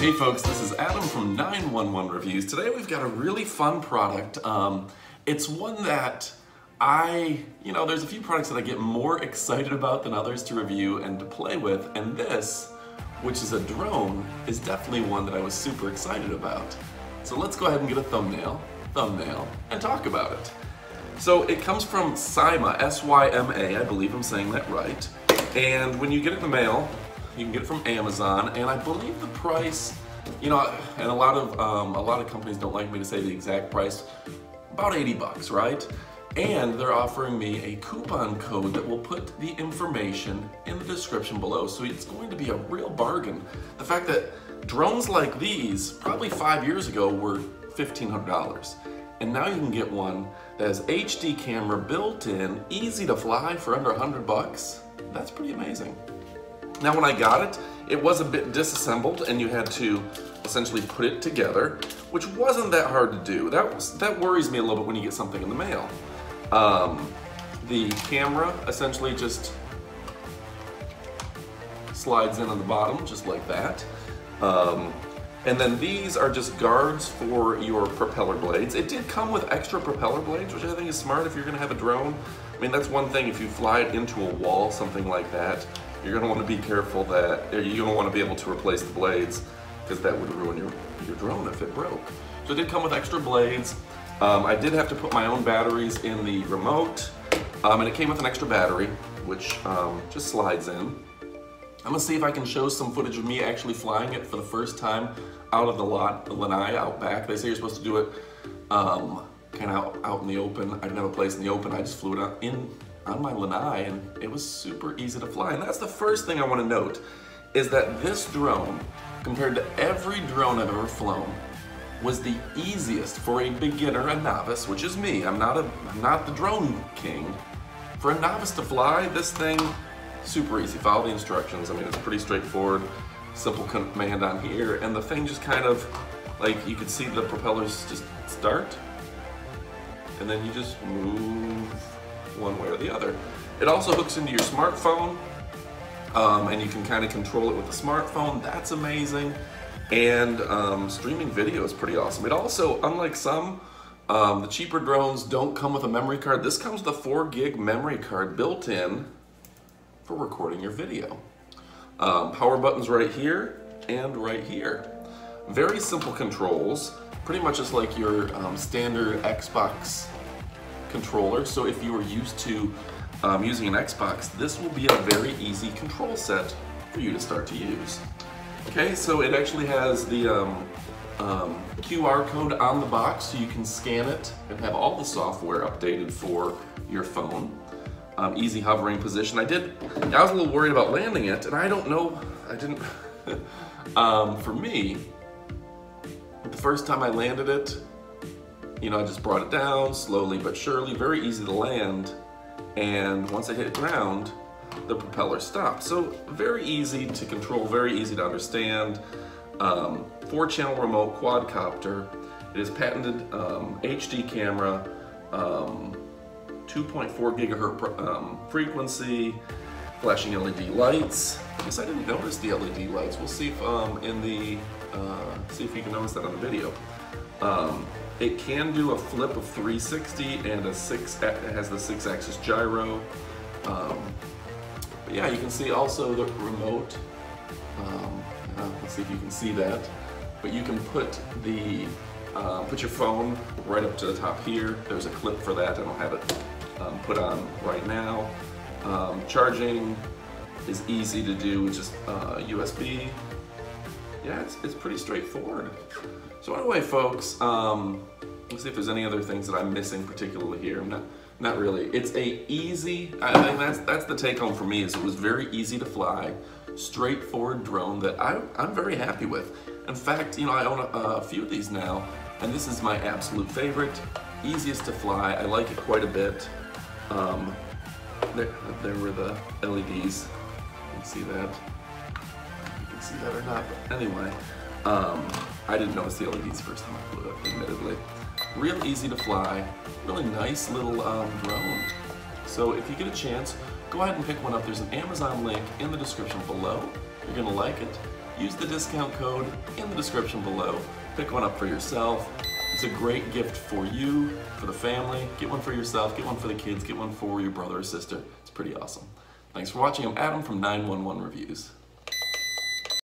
Hey folks, this is Adam from 911 Reviews. Today we've got a really fun product. It's one that there's a few products that I get more excited about than others to review and to play with, and this, which is a drone, is definitely one that I was super excited about. So let's go ahead and get a thumbnail, and talk about it. So it comes from SYMA, S-Y-M-A, I believe I'm saying that right. And when you get it in the mail, you can get it from Amazon, and I believe the price, and a lot of companies don't like me to say the exact price, about 80 bucks, right? And they're offering me a coupon code that will put the information in the description below, so it's going to be a real bargain. The fact that drones like these, probably 5 years ago, were $1,500. And now you can get one that has HD camera built in, easy to fly for under 100 bucks. That's pretty amazing. Now when I got it, it was a bit disassembled and you had to essentially put it together, which wasn't that hard to do. That worries me a little bit when you get something in the mail. The camera essentially just slides in on the bottom, just like that. And then these are just guards for your propeller blades. It did come with extra propeller blades, which I think is smart if you're gonna have a drone. I mean, that's one thing, if you fly it into a wall, something like that, you're gonna wanna be careful that, you're gonna wanna be able to replace the blades, because that would ruin your drone if it broke. So it did come with extra blades. I did have to put my own batteries in the remote, and it came with an extra battery, which just slides in. I'm gonna see if I can show some footage of me actually flying it for the first time out of the lanai out back. They say you're supposed to do it kind of out in the open. I didn't have a place in the open. I just flew it on my lanai, and it was super easy to fly. And that's the first thing I want to note, is that this drone, compared to every drone I've ever flown, was the easiest for a beginner, a novice, which is me. I'm not the drone king. For a novice to fly, this thing, super easy. Follow the instructions. I mean, it's pretty straightforward. Simple command on here, and the thing just kind of, like, you could see the propellers just start, and then you just move one way or the other. It also hooks into your smartphone, and you can kind of control it with the smartphone. That's amazing. And streaming video is pretty awesome. It also, unlike some, the cheaper drones don't come with a memory card. This comes with a 4 gig memory card built in for recording your video. Power buttons right here and right here. Very simple controls, pretty much just like your standard Xbox controller. So if you are used to using an Xbox, this will be a very easy control set for you to start to use. Okay, so it actually has the QR code on the box, so you can scan it and have all the software updated for your phone. Easy hovering position. I was a little worried about landing it, and I don't know, for me, the first time I landed it, I just brought it down slowly but surely, very easy to land, and once I hit ground, the propeller stopped. So very easy to control, very easy to understand. 4-channel remote quadcopter. It is patented HD camera, 2.4 gigahertz frequency, flashing LED lights. I guess I didn't notice the LED lights. We'll see if see if you can notice that on the video. It can do a flip of 360 and it has the 6-axis gyro. But yeah, you can see also the remote. Let's see if you can see that. But you can put your phone right up to the top here. There's a clip for that. I don't have it put on right now. Charging is easy to do with just USB. Yeah, it's pretty straightforward. So anyway, folks, let's see if there's any other things that I'm missing particularly here. Not really. It's easy. I think that's the take home for me. Is it was very easy to fly, straightforward drone that I'm very happy with. In fact, I own a few of these now, and this is my absolute favorite, easiest to fly. I like it quite a bit. There were the LEDs. You can see that. You can see that or not, but anyway, I didn't notice the LEDs the first time I flew it, admittedly. Real easy to fly, really nice little drone. So if you get a chance, go ahead and pick one up. There's an Amazon link in the description below. You're gonna like it. use the discount code in the description below. Pick one up for yourself. It's a great gift for you, for the family. Get one for yourself, get one for the kids, get one for your brother or sister. It's pretty awesome. Thanks for watching. I'm Adam from 911 Reviews.